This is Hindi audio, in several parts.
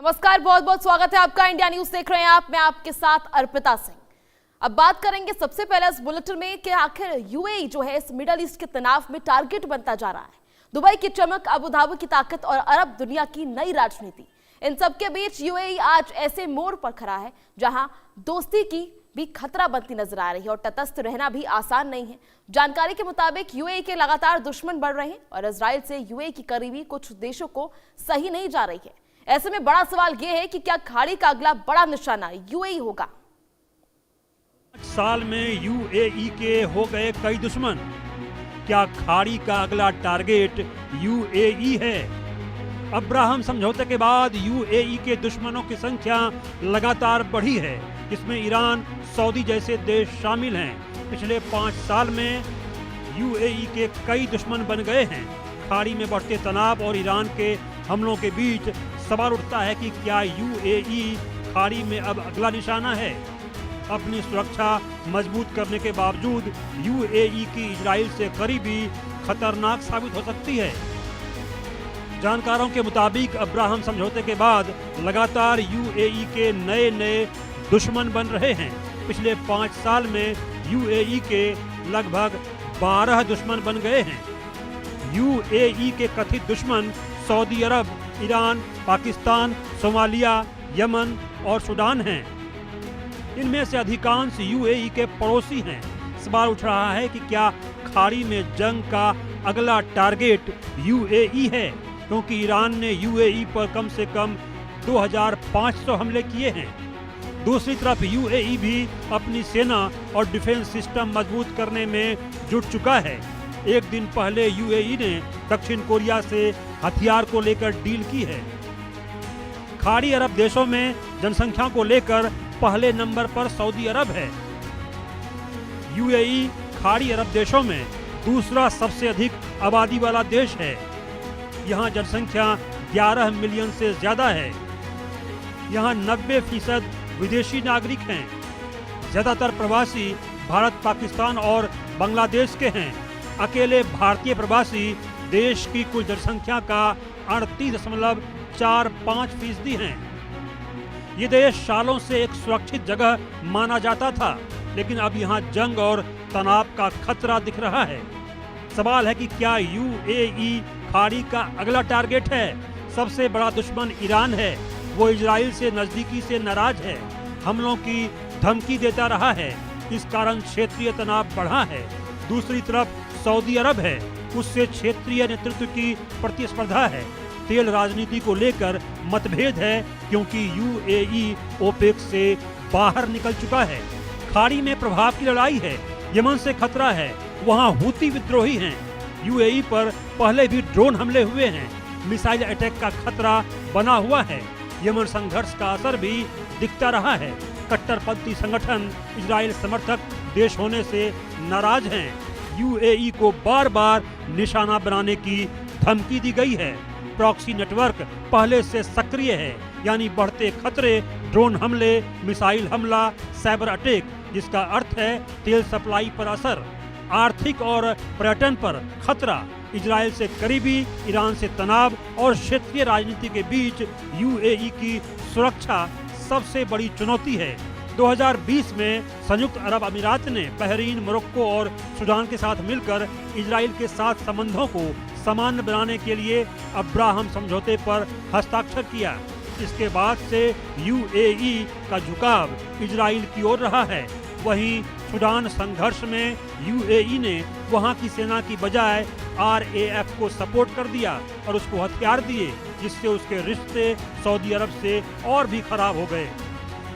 नमस्कार, बहुत बहुत स्वागत है आपका। इंडिया न्यूज देख रहे हैं आप, मैं आपके साथ अर्पिता सिंह। अब बात करेंगे सबसे पहले इस बुलेटिन में कि आखिर यूएई जो है इस मिडल ईस्ट के तनाव में टारगेट बनता जा रहा है। दुबई की चमक, अबू धाबी की ताकत और अरब दुनिया की नई राजनीति, इन सबके बीच यूएई आज ऐसे मोड़ पर खड़ा है जहां दोस्ती की भी खतरा बनती नजर आ रही है और तटस्थ रहना भी आसान नहीं है। जानकारी के मुताबिक यूएई के लगातार दुश्मन बढ़ रहे हैं और इजराइल से यूएई की करीबी कुछ देशों को सही नहीं जा रही है। ऐसे में बड़ा सवाल यह है कि क्या खाड़ी का अगला बड़ा निशाना यूएई होगा? साल में यूएई के हो गए कई दुश्मन, क्या खाड़ी का अगला टारगेट यूएई है? अब्राहम समझौते के बाद यूएई के दुश्मनों की संख्या लगातार बढ़ी है। इसमें ईरान, सऊदी जैसे देश शामिल हैं। पिछले 5 साल में यूएई के कई दुश्मन बन गए हैं। खाड़ी में बढ़ते तनाव और ईरान के हमलों के बीच सवाल उठता है कि क्या यूएई खाड़ी में अब अगला निशाना है? अपनी सुरक्षा मजबूत करने के बावजूद यूएई की इजराइल से करीबी खतरनाक साबित हो सकती है। जानकारों के मुताबिक अब्राहम समझौते के बाद लगातार यूएई के नए नए दुश्मन बन रहे हैं। पिछले 5 साल में यूएई के लगभग 12 दुश्मन बन गए हैं। यूएई के कथित दुश्मन सऊदी अरब, ईरान, पाकिस्तान, सोमालिया, यमन और सूडान हैं। इनमें से अधिकांश यूएई के पड़ोसी हैं। सवाल उठ रहा है कि क्या खाड़ी में जंग का अगला टारगेट यूएई है, क्योंकि ईरान ने यूएई पर कम से कम 2500 हमले किए हैं। दूसरी तरफ यूएई भी अपनी सेना और डिफेंस सिस्टम मजबूत करने में जुट चुका है। एक दिन पहले यूएई ने दक्षिण कोरिया से हथियार को लेकर डील की है। खाड़ी अरब देशों में जनसंख्या को लेकर पहले नंबर पर सऊदी अरब है। यूएई खाड़ी अरब देशों में दूसरा सबसे अधिक आबादी वाला देश है। यहाँ जनसंख्या 11 मिलियन से ज्यादा है। यहाँ 90% विदेशी नागरिक हैं। ज्यादातर प्रवासी भारत, पाकिस्तान और बांग्लादेश के हैं। अकेले भारतीय प्रवासी देश की कुल जनसंख्या का 38.45% हैं। ये देश सालों से एक सुरक्षित जगह माना जाता था, लेकिन अब यहाँ जंग और तनाव का खतरा दिख रहा है। सवाल है कि क्या यूएई खाड़ी का अगला टारगेट है? सबसे बड़ा दुश्मन ईरान है। वो इजराइल से नजदीकी से नाराज है, हमलों की धमकी देता रहा है। इस कारण क्षेत्रीय तनाव बढ़ा है। दूसरी तरफ सऊदी अरब है, उससे क्षेत्रीय नेतृत्व की प्रतिस्पर्धा है। तेल राजनीति को लेकर मतभेद है, क्योंकि यूएई ओपेक से बाहर निकल चुका है। खाड़ी में प्रभाव की लड़ाई है। यमन से खतरा है, वहां हूती विद्रोही हैं। यूएई पर पहले भी ड्रोन हमले हुए हैं। मिसाइल अटैक का खतरा बना हुआ है। यमन संघर्ष का असर भी दिखता रहा है। कट्टरपंथी संगठन इजराइल समर्थक देश होने से नाराज हैं। यूएई को बार बार निशाना बनाने की धमकी दी गई है। प्रॉक्सी नेटवर्क पहले से सक्रिय है, यानी बढ़ते खतरे, ड्रोन हमले, मिसाइल हमला, साइबर अटैक, जिसका अर्थ है तेल सप्लाई पर असर, आर्थिक और पर्यटन पर खतरा। इजराइल से करीबी, ईरान से तनाव और क्षेत्रीय राजनीति के बीच यूएई की सुरक्षा सबसे बड़ी चुनौती है। 2020 में संयुक्त अरब अमीरात ने बहरीन, मोरक्को और सूडान के साथ मिलकर इजराइल के साथ संबंधों को सामान्य बनाने के लिए अब्राहम समझौते पर हस्ताक्षर किया। इसके बाद से यूएई का झुकाव इजराइल की ओर रहा है। वहीं सूडान संघर्ष में यूएई ने वहां की सेना की बजाय आरएएफ को सपोर्ट कर दिया और उसको हथियार दिए, जिससे उसके रिश्ते सऊदी अरब से और भी खराब हो गए।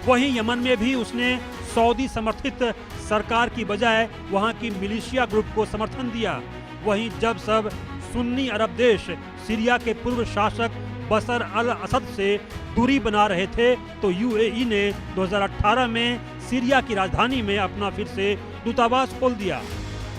वहीं यमन में भी उसने सऊदी समर्थित सरकार की बजाय वहां की मिलिशिया ग्रुप को समर्थन दिया। वहीं जब सब सुन्नी अरब देश सीरिया के पूर्व शासक बशर अल असद से दूरी बना रहे थे, तो यूएई ने 2018 में सीरिया की राजधानी में अपना फिर से दूतावास खोल दिया।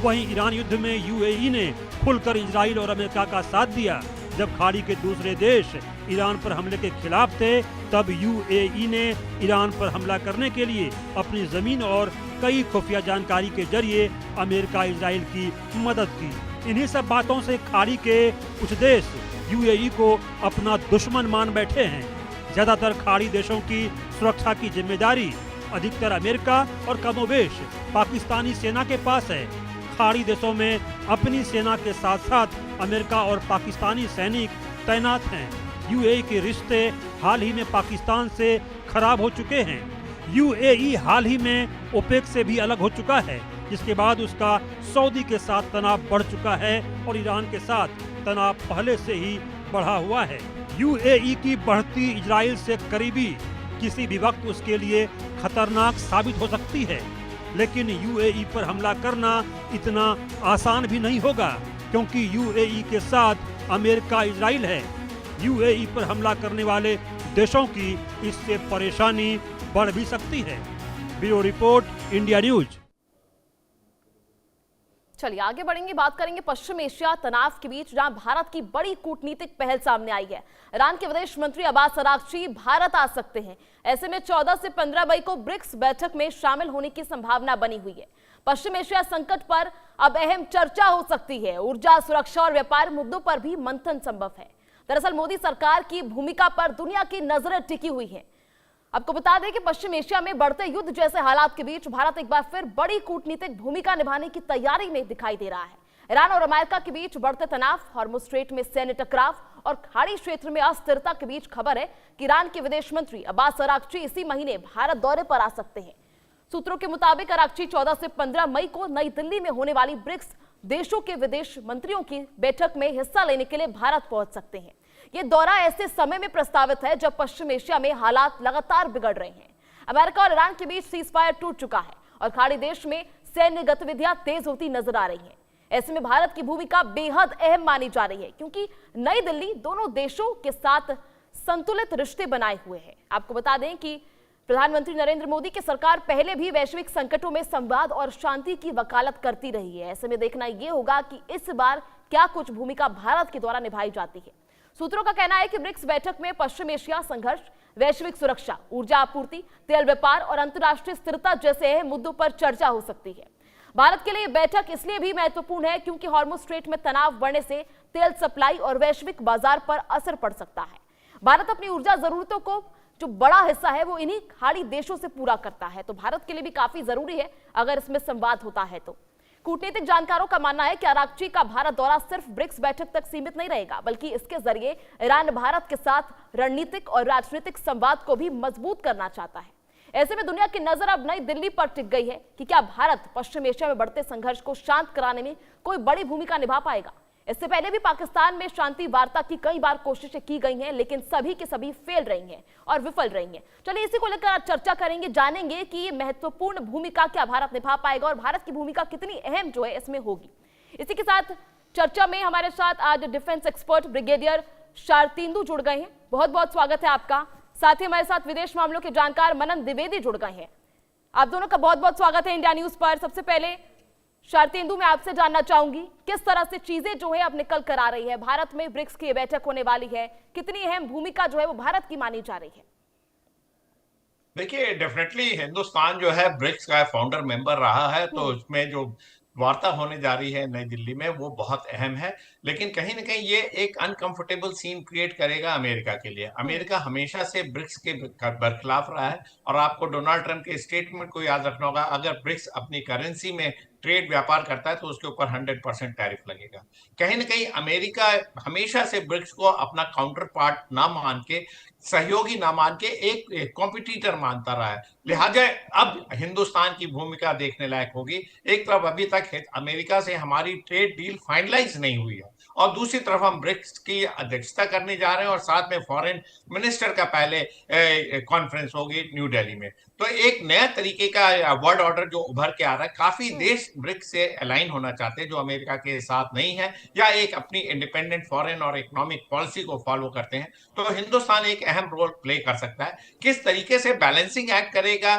वहीं ईरान युद्ध में यूएई ने खुलकर इजराइल और अमेरिका का साथ दिया। जब खाड़ी के दूसरे देश ईरान पर हमले के खिलाफ थे, तब यूएई ने ईरान पर हमला करने के लिए अपनी जमीन और कई खुफिया जानकारी के जरिए अमेरिका इजराइल की मदद की। इन्हीं सब बातों से खाड़ी के कुछ देश यूएई को अपना दुश्मन मान बैठे हैं। ज्यादातर खाड़ी देशों की सुरक्षा की जिम्मेदारी अधिकतर अमेरिका और कमोबेश पाकिस्तानी सेना के पास है। खाड़ी देशों में अपनी सेना के साथ साथ अमेरिका और पाकिस्तानी सैनिक तैनात हैं। यूएई के रिश्ते हाल ही में पाकिस्तान से खराब हो चुके हैं। यूएई हाल ही में ओपेक से भी अलग हो चुका है, जिसके बाद उसका सऊदी के साथ तनाव बढ़ चुका है और ईरान के साथ तनाव पहले से ही बढ़ा हुआ है। यूएई की बढ़ती इजराइल से करीबी किसी भी वक्त उसके लिए खतरनाक साबित हो सकती है, लेकिन यूएई पर हमला करना इतना आसान भी नहीं होगा, क्योंकि यूएई के साथ अमेरिका इजराइल है। यूएई पर हमला करने वाले देशों की इससे परेशानी बढ़ भी सकती है। Bureau report, India news. चलिए आगे बढ़ेंगे, बात करेंगे पश्चिम एशिया तनाव के बीच जहां भारत की बड़ी कूटनीतिक पहल सामने आई है। ईरान के विदेश मंत्री अब्बास अरागची भारत आ सकते हैं। ऐसे में 14 से 15 मई को ब्रिक्स बैठक में शामिल होने की संभावना बनी हुई है। पश्चिम एशिया संकट पर अब अहम चर्चा हो सकती है। ऊर्जा, सुरक्षा और व्यापार मुद्दों पर भी मंथन संभव है। दरअसल मोदी सरकार की भूमिका पर दुनिया की नजरें टिकी हुई है। आपको बता दें कि पश्चिम एशिया में बढ़ते युद्ध जैसे हालात के बीच भारत एक बार फिर बड़ी कूटनीतिक भूमिका निभाने की तैयारी में दिखाई दे रहा है। ईरान और अमेरिका के बीच बढ़ते तनाव, हार्मुज स्ट्रेट में सैन्य टकराव और खाड़ी क्षेत्र में अस्थिरता के बीच खबर है कि ईरान के विदेश मंत्री अब्बास अरागची इसी महीने भारत दौरे पर आ सकते हैं। सूत्रों के मुताबिक अरागची 14 से 15 मई को नई दिल्ली में होने वाली ब्रिक्स देशों के विदेश मंत्रियों की बैठक में हिस्सा लेने के लिए भारत पहुंच सकते हैं। ये दौरा ऐसे समय में प्रस्तावित है जब पश्चिम एशिया में हालात लगातार बिगड़ रहे हैं। अमेरिका और ईरान के बीच सीजफायर टूट चुका है और खाड़ी देश में सैन्य गतिविधियां तेज होती नजर आ रही हैं। ऐसे में भारत की भूमिका बेहद अहम मानी जा रही है, क्योंकि नई दिल्ली दोनों देशों के साथ संतुलित रिश्ते बनाए हुए है। आपको बता दें कि प्रधानमंत्री नरेंद्र मोदी की सरकार पहले भी वैश्विक संकटों में संवाद और शांति की वकालत करती रही है। ऐसे में देखना यह होगा कि इस बार क्या कुछ भूमिका भारत के द्वारा निभाई जाती है। सूत्रों का कहना है कि ब्रिक्स बैठक में पश्चिम एशिया संघर्ष, वैश्विक सुरक्षा, ऊर्जा आपूर्ति, तेल व्यापार और अंतर्राष्ट्रीय स्थिरता जैसे अहम मुद्दों पर चर्चा हो सकती है। भारत के लिए बैठक इसलिए भी महत्वपूर्ण है क्योंकि हार्मुज स्ट्रेट में तनाव बढ़ने से तेल सप्लाई और वैश्विक बाजार पर असर पड़ सकता है। भारत अपनी ऊर्जा जरूरतों को जो बड़ा हिस्सा है वो इन्हीं खाड़ी देशों से पूरा करता है, तो भारत के लिए भी काफी जरूरी है अगर इसमें संवाद होता है तो। कूटनीतिक जानकारों का मानना है कि अरागची का भारत दौरा सिर्फ ब्रिक्स बैठक तक सीमित नहीं रहेगा, बल्कि इसके जरिए ईरान भारत के साथ रणनीतिक और राजनीतिक संवाद को भी मजबूत करना चाहता है। ऐसे में दुनिया की नजर अब नई दिल्ली पर टिक गई है कि क्या भारत पश्चिम एशिया में बढ़ते संघर्ष को शांत कराने में कोई बड़ी भूमिका निभा पाएगा। इससे पहले भी पाकिस्तान में शांति वार्ता की कई बार कोशिशें की गई हैं, लेकिन सभी के सभी फेल रही हैं और विफल रही हैं। चलिए इसी को लेकर आज चर्चा करेंगे, जानेंगे कि ये महत्वपूर्ण भूमिका क्या भारत निभा पाएगा और भारत की भूमिका कितनी अहम जो है इसमें होगी। इसी के साथ चर्चा में हमारे साथ आज डिफेंस एक्सपर्ट ब्रिगेडियर शारतेंदु जुड़ गए हैं। बहुत बहुत स्वागत है आपका। साथ ही हमारे साथ विदेश मामलों के जानकार मनन द्विवेदी जुड़ गए हैं। आप दोनों का बहुत बहुत स्वागत है इंडिया न्यूज पर। सबसे पहले शारतेंदु, मैं आपसे जानना चाहूंगी किस तरह से चीजें जो है अब निकल कर आ रही है। भारत में ब्रिक्स की बैठक होने वाली है, कितनी अहम भूमिका जो है वो भारत की मानी जा रही है। देखिए, डेफिनेटली हिंदुस्तान जो है ब्रिक्स का फाउंडर मेंबर रहा है, तो उसमें जो वार्ता होने जा रही है नई दिल्ली में वो बहुत अहम है। लेकिन कहीं ना कहीं ये एक अनकंफर्टेबल सीन क्रिएट करेगा अमेरिका के लिए। अमेरिका हमेशा से ब्रिक्स के बरखिलाफ रहा है और आपको डोनाल्ड ट्रंप के स्टेटमेंट को याद रखना होगा, अगर ब्रिक्स अपनी करेंसी में ट्रेड व्यापार करता है तो उसके ऊपर 100% टैरिफ लगेगा। कहीं ना कहीं अमेरिका हमेशा से ब्रिक्स को अपना काउंटर पार्ट ना मान के, सहयोगी ना मान के एक कॉम्पिटिटर मानता रहा है। लिहाजा अब हिंदुस्तान की भूमिका देखने लायक होगी। एक तरफ अभी तक अमेरिका से हमारी ट्रेड डील फाइनलाइज नहीं हुई है और दूसरी तरफ हम ब्रिक्स की अध्यक्षता करने जा रहे हैं और साथ में फॉरेन मिनिस्टर का पहले कॉन्फ्रेंस होगी न्यू दिल्ली में। तो एक नया तरीके का वर्ल्ड ऑर्डर जो उभर के आ रहा है। काफी देश ब्रिक्स से अलाइन होना चाहते हैं जो अमेरिका के साथ नहीं है या एक अपनी इंडिपेंडेंट फॉरेन और इकोनॉमिक पॉलिसी को फॉलो करते हैं। तो हिंदुस्तान एक अहम रोल प्ले कर सकता है। किस तरीके से बैलेंसिंग एक्ट करेगा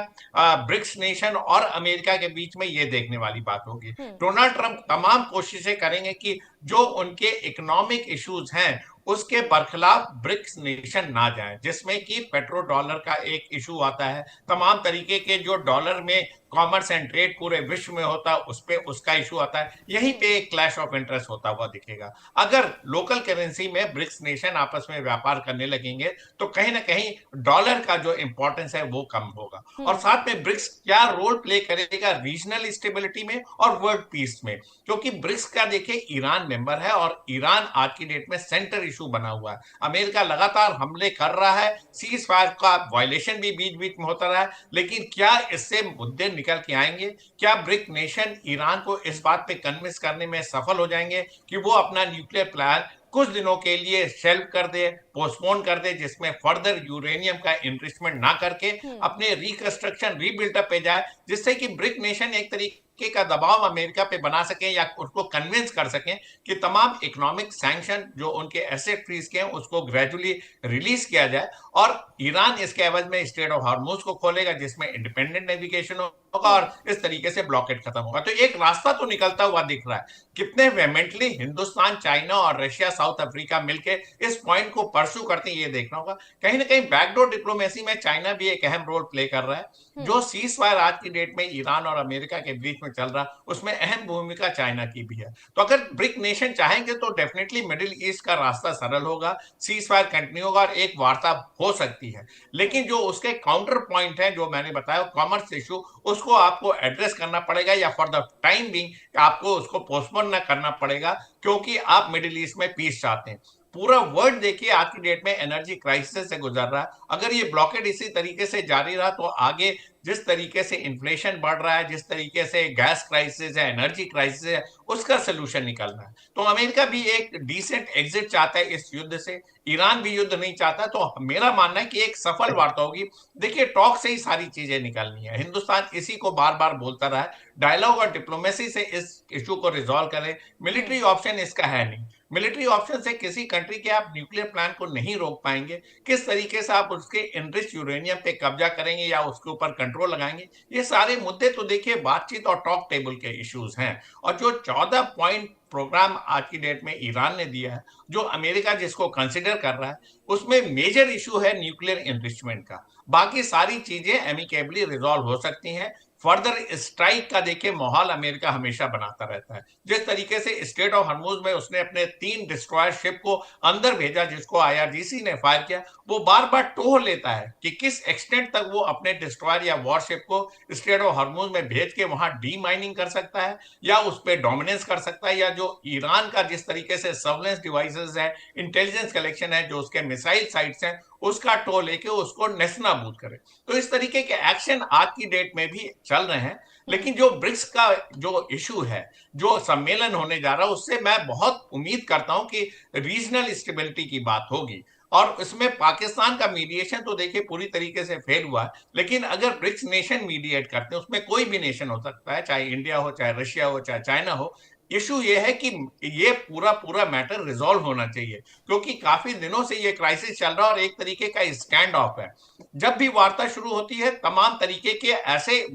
ब्रिक्स नेशन और अमेरिका के बीच में, ये देखने वाली बात होगी। डोनाल्ड ट्रंप तमाम कोशिशें करेंगे कि जो उनके इकोनॉमिक इश्यूज हैं उसके बरखिलाफ ब्रिक्स नेशन ना जाए, जिसमें कि पेट्रो डॉलर का एक इशू आता है, तमाम तरीके के जो डॉलर में कॉमर्स एंड ट्रेड पूरे विश्व में होता है उस पे उसका इशू आता है। यहीं पे एक क्लैश ऑफ इंटरेस्ट होता हुआ दिखेगा। अगर लोकल करेंसी में ब्रिक्स नेशन आपस में व्यापार करने लगेंगे तो कहीं ना कहीं डॉलर का जो इंपॉर्टेंस है वो कम होगा। और साथ में ब्रिक्स क्या रोल प्ले करेगा रीजनल स्टेबिलिटी में और वर्ल्ड पीस में, क्योंकि ब्रिक्स का देखिए ईरान मेंबर है और ईरान आज की डेट में सेंटर इशू बना हुआ है। अमेरिका लगातार हमले कर रहा है, सीज फायर का वायलेशन भी बीच बीच में होता रहा है, लेकिन क्या इससे मुद्दे निकल के आएंगे? क्या ब्रिक नेशन ईरान को इस बात पे कन्विंस करने में सफल हो जाएंगे कि वो अपना न्यूक्लियर प्लान कुछ दिनों के लिए शेल्फ कर दे, पोस्टपोन कर दे, जिसमें फर्दर यूरेनियम का इनरिचमेंट ना करके अपने रिकंस्ट्रक्शन रीबिल्डअप पे जाए, जिससे कि ब्रिक नेशन एक तरीके का दबाव अमेरिका पे बना सके या उसको कन्विंस कर सकें कि तमाम इकोनॉमिक सैंक्शन जो उनके एसेट फ्रीज के हैं उसको ग्रेजुअली रिलीज किया जाए और ईरान इसके एवज में स्ट्रेट ऑफ हार्मूज को खोलेगा, जिसमें इंडिपेंडेंट नेविगेशन होगा और इस तरीके से ब्लॉकेट खत्म होगा। तो एक रास्ता तो निकलता हुआ दिख रहा है। कितने वेहेमेंटली हिंदुस्तान, चाइना और रशिया, साउथ अफ्रीका मिलके इस पॉइंट को परस्यू करते हैं ये देखना होगा। कहीं ना कहीं बैकडोर डिप्लोमेसी में चाइना भी एक अहम रोल प्ले कर रहा है। जो सीज फायर आज की डेट में ईरान और अमेरिका के बीच में चल रहा उसमें अहम भूमिका चाइना की भी है। तो अगर ब्रिक नेशन चाहेंगे तो डेफिनेटली मिडिल ईस्ट का रास्ता सरल होगा, सीज फायर कंटिन्यू होगा और एक वार्ता हो सकती है। लेकिन जो उसके काउंटर पॉइंट है जो मैंने बताया कॉमर्स इशू, उसको आपको एड्रेस करना पड़ेगा या फॉर द टाइम बिंग आपको उसको पोस्टपोन ना करना पड़ेगा, क्योंकि आप मिडिल ईस्ट में पीस चाहते हैं। पूरा वर्ल्ड देखिए आज की डेट में एनर्जी क्राइसिस से गुजर रहा है। अगर ये ब्लॉकेड इसी तरीके से जारी रहा तो आगे जिस तरीके से इन्फ्लेशन बढ़ रहा है, जिस तरीके से गैस क्राइसिस है, एनर्जी क्राइसिस है, उसका सोल्यूशन निकलना है। तो अमेरिका भी एक डिसेंट एग्जिट चाहता है इस युद्ध से, ईरान भी युद्ध नहीं चाहता। तो मेरा मानना है कि एक सफल वार्ता होगी। देखिए टॉक से ही सारी चीजें निकलनी है। हिंदुस्तान इसी को बार बार बोलता रहा है, डायलॉग और डिप्लोमेसी से इस इशू को रिजॉल्व करें। मिलिट्री ऑप्शन इसका है नहीं। मिलिट्री ऑप्शन से किसी कंट्री के आप न्यूक्लियर प्लान को नहीं रोक पाएंगे। किस तरीके से आप उसके इनरिच यूरेनियम पे कब्जा करेंगे या उसके ऊपर कंट्रोल लगाएंगे, ये सारे मुद्दे तो देखिए बातचीत और टॉक टेबल के इश्यूज हैं। और जो 14 पॉइंट प्रोग्राम आज की डेट में ईरान ने दिया है, जो अमेरिका जिसको कंसिडर कर रहा है, उसमें मेजर इशू है न्यूक्लियर एनरिचमेंट का। बाकी सारी चीजें एमिकेबली रिजॉल्व हो सकती हैं। फर्दर स्ट्राइक का देखिए माहौल अमेरिका हमेशा बनाता रहता है। जिस तरीके से स्ट्रेट ऑफ हॉर्मुज में उसने अपने 3 डिस्ट्रॉयर शिप को अंदर भेजा जिसको आईआरजीसी ने फायर किया, वो बार बार टोह लेता है कि किस एक्सटेंट तक वो अपने डिस्ट्रॉयर या वॉरशिप को स्ट्रेट ऑफ हॉर्मुज में भेज के वहां डी माइनिंग कर सकता है या उस पर डोमिनेंस कर सकता है, या जो ईरान का जिस तरीके से सर्वेलेंस डिवाइसेस है, इंटेलिजेंस कलेक्शन है, जो उसके मिसाइल साइट्स हैं, उसका टो लेके उसको नेस्तनाबूद करे। तो इस तरीके के एक्शन आज की डेट में भी चल रहे हैं। लेकिन जो ब्रिक्स का जो इशू है, जो सम्मेलन होने जा रहा है, उससे मैं बहुत उम्मीद करता हूं कि रीजनल स्टेबिलिटी की बात होगी। और इसमें पाकिस्तान का मीडिएशन तो देखिए पूरी तरीके से फेल हुआ है, लेकिन अगर ब्रिक्स नेशन मीडिएट करते हैं, उसमें कोई भी नेशन हो सकता है, चाहे इंडिया हो, चाहे रशिया हो, चाहे चाइना हो। इशू ये है कि ये पूरा पूरा मैटर रिजॉल्व होना चाहिए, क्योंकि काफी दिनों से ये क्राइसिस चल रहा है और एक तरीके का स्टैंड ऑफ है। जब भी वार्ता शुरू होती है तमाम तरीके के ऐसे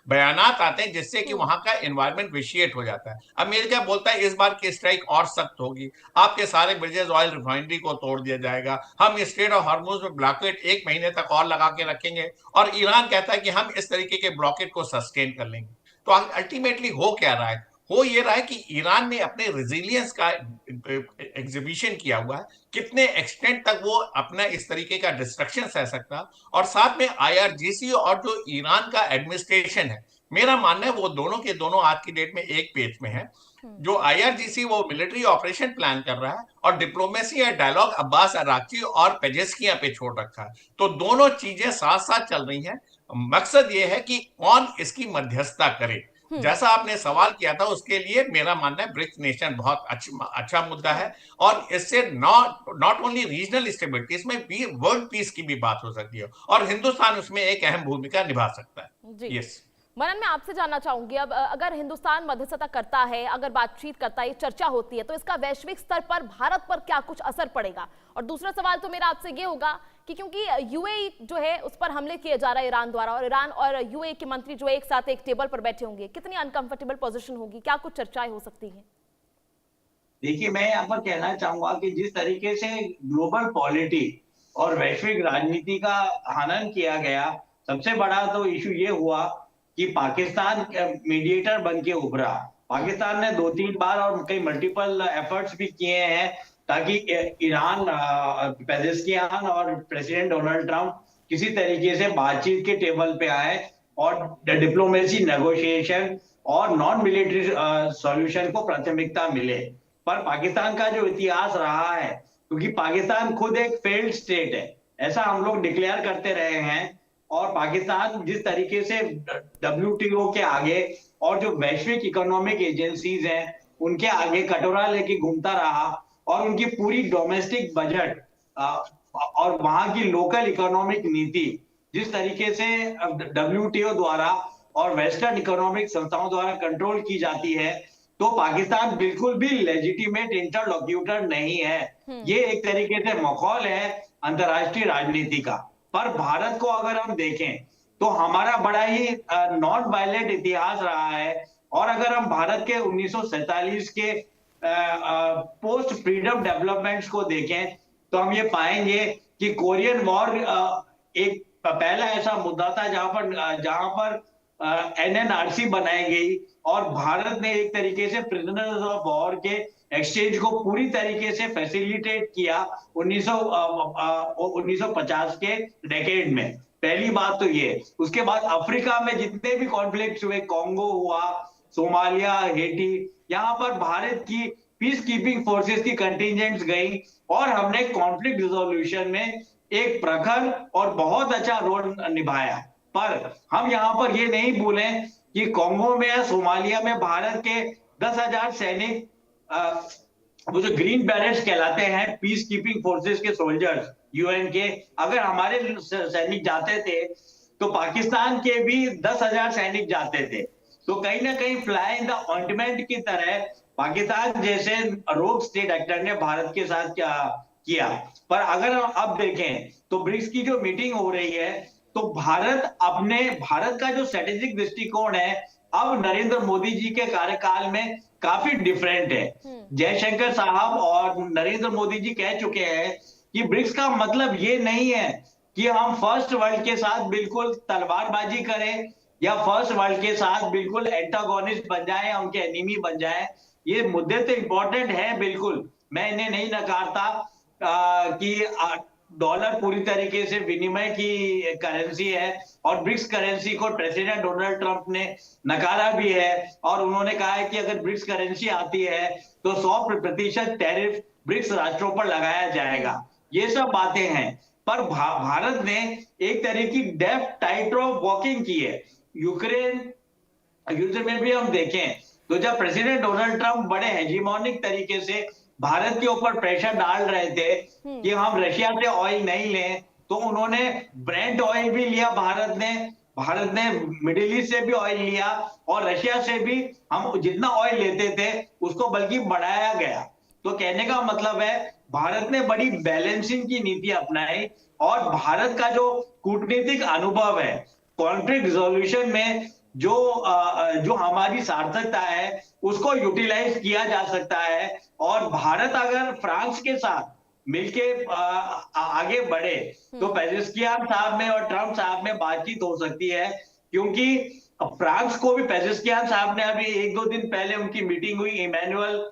बयानात आते हैं जिससे कि वहां का एनवायरनमेंट विशिएट हो जाता है। अमेरिका बोलता है इस बार की स्ट्राइक और सख्त होगी, आपके सारे ब्रिजेस ऑयल रिफाइनरी को तोड़ दिया जाएगा, हम स्ट्रेट ऑफ हॉर्मुज में ब्लॉकेट 1 महीने तक और लगा के रखेंगे, और ईरान कहता है कि हम इस तरीके के ब्लॉकेट को सस्टेन कर लेंगे। तो अल्टीमेटली हो क्या रहा है? हो ये रहा है कि ईरान ने अपने रेजिलियंस का एग्जीबिशन किया हुआ है, कितने एक्सटेंट तक वो अपना इस तरीके का डिस्ट्रक्शन सह सकता, और साथ में आईआरजीसी और जो ईरान का एडमिनिस्ट्रेशन है, मेरा मानना है वो दोनों के दोनों आज की डेट में एक पेज में है। जो आईआरजीसी वो मिलिट्री ऑपरेशन प्लान कर रहा है और डिप्लोमेसी या डायलॉग अब्बास अराक्ची और पेजेस्कियां पे छोड़ रखा है। तो दोनों चीजें साथ साथ चल रही हैं। मकसद ये है कि कौन इसकी मध्यस्थता करे। जैसा आपने सवाल किया था उसके लिए मेरा मानना है ब्रिक्स नेशन बहुत अच्छा मुद्दा है, और इससे नॉट ओनली रीजनल स्टेबिलिटी, इसमें भी वर्ल्ड पीस की भी बात हो सकती है और हिंदुस्तान उसमें एक अहम भूमिका निभा सकता है। यस मनन, मैं आपसे जानना चाहूंगी, अब अगर हिंदुस्तान मध्यस्थता करता है, अगर बातचीत करता है, चर्चा होती है, तो इसका वैश्विक स्तर पर भारत पर क्या कुछ असर पड़ेगा? और दूसरा सवाल तो मेरा आपसे ये होगा कि क्योंकि यूएई जो है उस पर हमले किए जा रहे हैं ईरान द्वारा, और ईरान और यूएई के मंत्री जो एक साथ एक टेबल पर बैठे होंगे, कितनी अनकंफर्टेबल पोजीशन होगी, क्या कुछ चर्चाएं हो सकती हैं? देखिए, मैं यहाँ पर कहना चाहूंगा कि जिस तरीके से ग्लोबल पॉलिटी और वैश्विक राजनीति का हनन किया गया, सबसे बड़ा तो इशू ये हुआ कि पाकिस्तान मीडिएटर बन के उभरा। पाकिस्तान ने 2-3 बार और कई मल्टीपल एफर्ट्स भी किए हैं ताकि ईरान, पेजेस्कियान और प्रेसिडेंट डोनाल्ड ट्रंप किसी तरीके से बातचीत के टेबल पे आए और डिप्लोमेसी, नेगोशिएशन और नॉन मिलिट्री सॉल्यूशन को प्राथमिकता मिले। पर पाकिस्तान का जो इतिहास रहा है, क्योंकि पाकिस्तान खुद एक फेल्ड स्टेट है, ऐसा हम लोग डिक्लेयर करते रहे हैं, और पाकिस्तान जिस तरीके से WTO के आगे और जो वैश्विक इकोनॉमिक एजेंसीज हैं उनके आगे कटोरा लेके घूमता रहा, और उनकी पूरी डोमेस्टिक बजट और वहां की लोकल इकोनॉमिक नीति जिस तरीके से WTO द्वारा और वेस्टर्न इकोनॉमिक संस्थाओं द्वारा कंट्रोल की जाती है, तो पाकिस्तान बिल्कुल भी लेजिटिमेट इंटरलोक्यूटर नहीं है। ये एक तरीके से मखौल है अंतर्राष्ट्रीय राजनीति का। पर भारत को अगर हम देखें तो हमारा बड़ा ही नॉन वायलेंट इतिहास रहा है, और अगर हम भारत के 1947 के पोस्ट फ्रीडम डेवलपमेंट्स को देखें तो हम ये पाएंगे कि कोरियन वॉर एक पहला ऐसा मुद्दा था जहां पर NNRC बनाई गई, और भारत ने एक तरीके से प्रिजनर्स ऑफ वॉर के एक्सचेंज को पूरी तरीके से फैसिलिटेट किया 1950 के डेकेड में। पहली बात तो ये। उसके बाद अफ्रीका में जितने भी कॉन्फ्लिक्ट्स हुए, कॉन्गो हुआ, सोमालिया, हेटी, यहाँ पर भारत की पीस कीपिंग फोर्सेस की कंटिजेंट्स गई, और हमने कॉन्फ्लिक्ट रिजोल्यूशन में एक प्रखर और बहुत अच्छा रोल निभाया। पर हम यहाँ पर ये नहीं भूलें कि कॉन्गो में या सोमालिया में भारत के 10,000 सैनिक, वो जो ग्रीन बैरेट्स कहलाते हैं, पीस कीपिंग फोर्सेस के सोल्जर्स UN के, अगर हमारे सैनिक जाते थे तो पाकिस्तान के भी 10,000 सैनिक जाते थे। तो कहीं ना कहीं फ्लाई इन द ऑइंटमेंट की तरह पाकिस्तान जैसे रोग स्टेट एक्टर ने भारत के साथ क्या किया। पर अगर हम अब देखें तो ब्रिक्स की जो मीटिंग हो रही है, तो भारत का जो स्ट्रेटेजिक दृष्टिकोण है अब नरेंद्र मोदी जी के कार्यकाल में काफी डिफरेंट है। जयशंकर साहब और नरेंद्र मोदी जी कह चुके हैं कि ब्रिक्स का मतलब ये नहीं है कि हम फर्स्ट वर्ल्ड के साथ बिल्कुल तलवारबाजी करें या फर्स्ट वर्ल्ड के साथ बिल्कुल एंटागोनिस्ट बन जाए या उनके एनिमी बन जाए। ये मुद्दे तो इंपॉर्टेंट है, बिल्कुल, मैं इन्हें नहीं नकारता कि डॉलर पूरी तरीके से विनिमय की करेंसी है, और ब्रिक्स करेंसी को प्रेसिडेंट डोनाल्ड ट्रंप ने नकारा भी है, और उन्होंने कहा है कि अगर ब्रिक्स करेंसी आती है तो 100% टैरिफ ब्रिक्स राष्ट्रों पर लगाया जाएगा। ये सब बातें हैं, पर भारत ने एक तरह की डेफ टाइट रॉप वॉकिंग की है। यूक्रेन युद्ध में भी हम देखें तो जब प्रेसिडेंट डोनाल्ड ट्रंप बड़े हेजिमोनिक तरीके से भारत के ऊपर प्रेशर डाल रहे थे कि हम रशिया से ऑयल नहीं लें, तो उन्होंने ब्रेंट ऑयल भी लिया, भारत ने मिडिल ईस्ट से भी ऑयल लिया, और रशिया से भी हम जितना ऑयल लेते थे उसको बल्कि बढ़ाया गया। तो कहने का मतलब है भारत ने बड़ी बैलेंसिंग की नीति अपनाई, और भारत का जो कूटनीतिक अनुभव है कॉन्फ्लिक्ट रिजोल्यूशन में जो हमारी सार्थकता है उसको यूटिलाइज किया जा सकता है। और भारत अगर फ्रांस के साथ मिलके आगे बढ़े तो पेजेस्कियान साहब में और ट्रंप साहब में बातचीत हो सकती है, क्योंकि फ्रांस को भी पेजेस्कियान साहब ने अभी 1-2 दिन पहले उनकी मीटिंग हुई इमैनुअल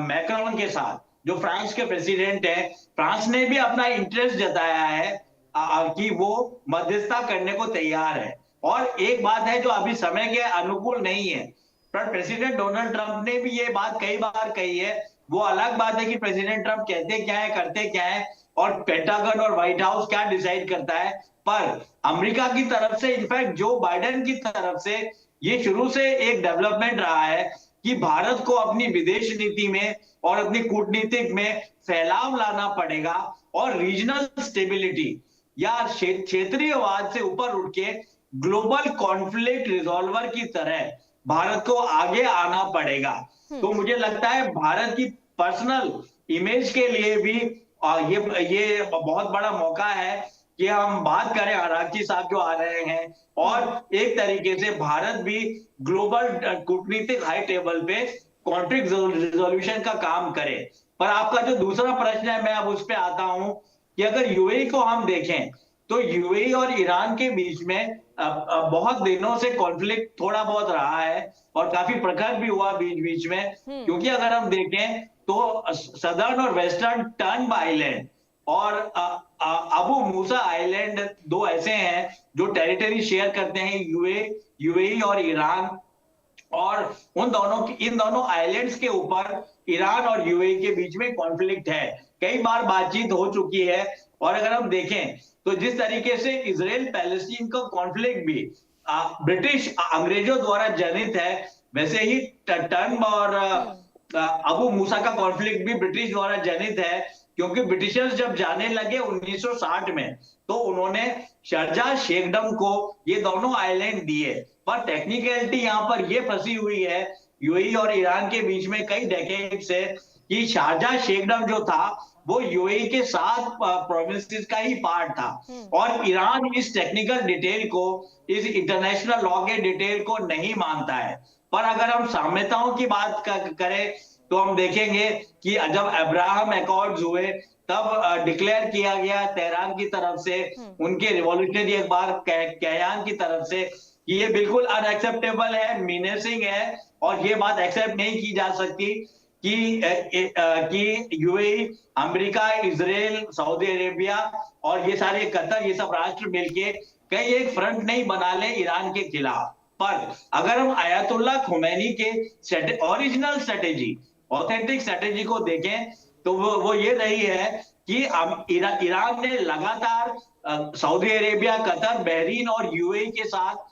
मैक्रोन के साथ, जो फ्रांस के प्रेसिडेंट हैं। फ्रांस ने भी अपना इंटरेस्ट जताया है कि वो मध्यस्थता करने को तैयार है। और एक बात है जो अभी समय के अनुकूल नहीं है, पर प्रेसिडेंट डोनाल्ड ट्रंप ने भी ये बात कई बार कही है। वो अलग बात है कि प्रेसिडेंट ट्रंप कहते क्या है, करते क्या है, और पेंटागन और व्हाइट हाउस क्या डिसाइड करता है। पर अमेरिका की तरफ से, इनफैक्ट जो बाइडेन की तरफ से, ये शुरू से एक डेवलपमेंट रहा है कि भारत को अपनी विदेश नीति में और अपनी कूटनीतिक में फैलाव लाना पड़ेगा, और रीजनल स्टेबिलिटी या क्षेत्रीयवाद से ऊपर उठ के ग्लोबल कॉन्फ्लिक्ट रिजॉल्वर की तरह भारत को आगे आना पड़ेगा। तो मुझे लगता है भारत की पर्सनल इमेज के लिए भी ये बहुत बड़ा मौका है कि हम बात करें आराघची साहब जो आ रहे हैं, और एक तरीके से भारत भी ग्लोबल कूटनीतिक हाई टेबल पे कॉन्फ्लिक्ट रिजोल्यूशन का काम करे। पर आपका जो दूसरा प्रश्न है, मैं अब उस पर आता हूं कि अगर यूएई को हम देखें तो यूएई और ईरान के बीच में बहुत दिनों से कॉन्फ्लिक्ट थोड़ा बहुत रहा है और काफी प्रखर भी हुआ बीच बीच में, क्योंकि अगर हम देखें तो सदर्न और वेस्टर्न टर्न आइलैंड और अबू मूसा आइलैंड दो ऐसे हैं जो टेरिटरी शेयर करते हैं यूएई और ईरान, और इन दोनों आइलैंड्स के ऊपर ईरान और यूएई के बीच में कॉन्फ्लिक्ट है। कई बार बातचीत हो चुकी है, और अगर हम देखें तो जिस तरीके से इजराइल पैलेस्टीन का कॉन्फ्लिक्ट भी ब्रिटिश अंग्रेजों द्वारा जनित है, वैसे ही टर्न और अबू मूसा का कॉन्फ्लिक्ट भी ब्रिटिश द्वारा जनित है, क्योंकि ब्रिटिशर्स जब जाने लगे 1960 में तो उन्होंने शारजाह शेखडम को ये दोनों आइलैंड दिए। पर टेक्निकलिटी यहाँ पर ये फंसी हुई है यूएई और ईरान के बीच में कई डेकेड से, कि शारजाह शेखडम जो था वो यूएई के 7 प्रोविंसेस का ही पार्ट था, और ईरान इस टेक्निकल डिटेल को, इस इंटरनेशनल लॉ के डिटेल को नहीं मानता है। पर अगर हम साम्यताओं की बात करें तो हम देखेंगे कि जब अब्राहम अकॉर्ड्स हुए तब डिक्लेयर किया गया तेहरान की तरफ से, उनके रिवॉल्यूशनरी अखबार कयान की तरफ से, कि ये बिल्कुल अनएक्सेप्टेबल है, मीनेसिंग है, और ये बात एक्सेप्ट नहीं की जा सकती कि UAE, America, Israel, Saudi Arabia और ये सारे कतर, ये सब राष्ट्र मिलके कहीं एक फ्रंट नहीं बना ले ईरान के खिलाफ। पर अगर हम आयतुल्लाह खुमैनी के ओरिजिनल स्ट्रेटेजी, ऑथेंटिक स्ट्रेटेजी को देखें तो वो ये रही है कि ईरान ने लगातार सऊदी अरेबिया, कतर, बहरीन और यूएई के साथ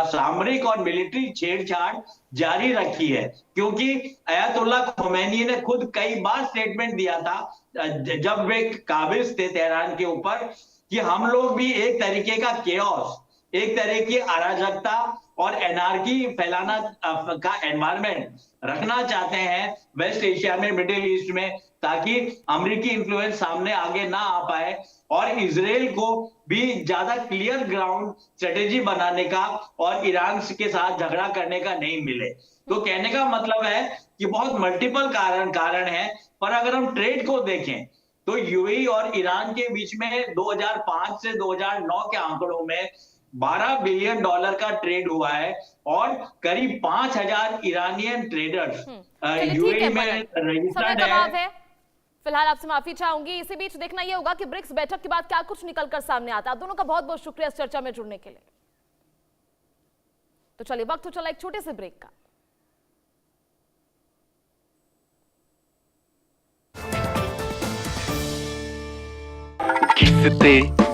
सामरिक और मिलिट्री छेड़छाड़ जारी रखी है, क्योंकि अयतुल्लाह खुमैनी ने खुद कई बार स्टेटमेंट दिया था जब वे काबिज थे तेहरान के ऊपर, कि हम लोग भी एक तरीके का केओस, एक तरह की अराजकता और एनार्की फैलाना का एनवायरनमेंट रखना चाहते हैं वेस्ट एशिया में, मिडिल ईस्ट में, ताकि अमेरिकी इन्फ्लुएंस सामने आगे ना आ पाए और इजराइल को भी ज्यादा क्लियर ग्राउंड स्ट्रेटेजी बनाने का और ईरान के साथ झगड़ा करने का नहीं मिले। तो कहने का मतलब है कि बहुत मल्टीपल कारण है। पर अगर हम ट्रेड को देखें तो यूएई और ईरान के बीच में 2005 से 2009 के आंकड़ों में $12 बिलियन का ट्रेड हुआ है, और करीब 5000 ईरानियन ट्रेडर्स यूएई में रजिस्टर्ड है। फिलहाल आपसे माफी चाहूंगी। इसी बीच देखना यह होगा कि ब्रिक्स बैठक के बाद क्या कुछ निकलकर सामने आता है। आप दोनों का बहुत बहुत शुक्रिया इस चर्चा में जुड़ने के लिए। तो चलिए, वक्त हो चला एक छोटे से ब्रेक का। किसते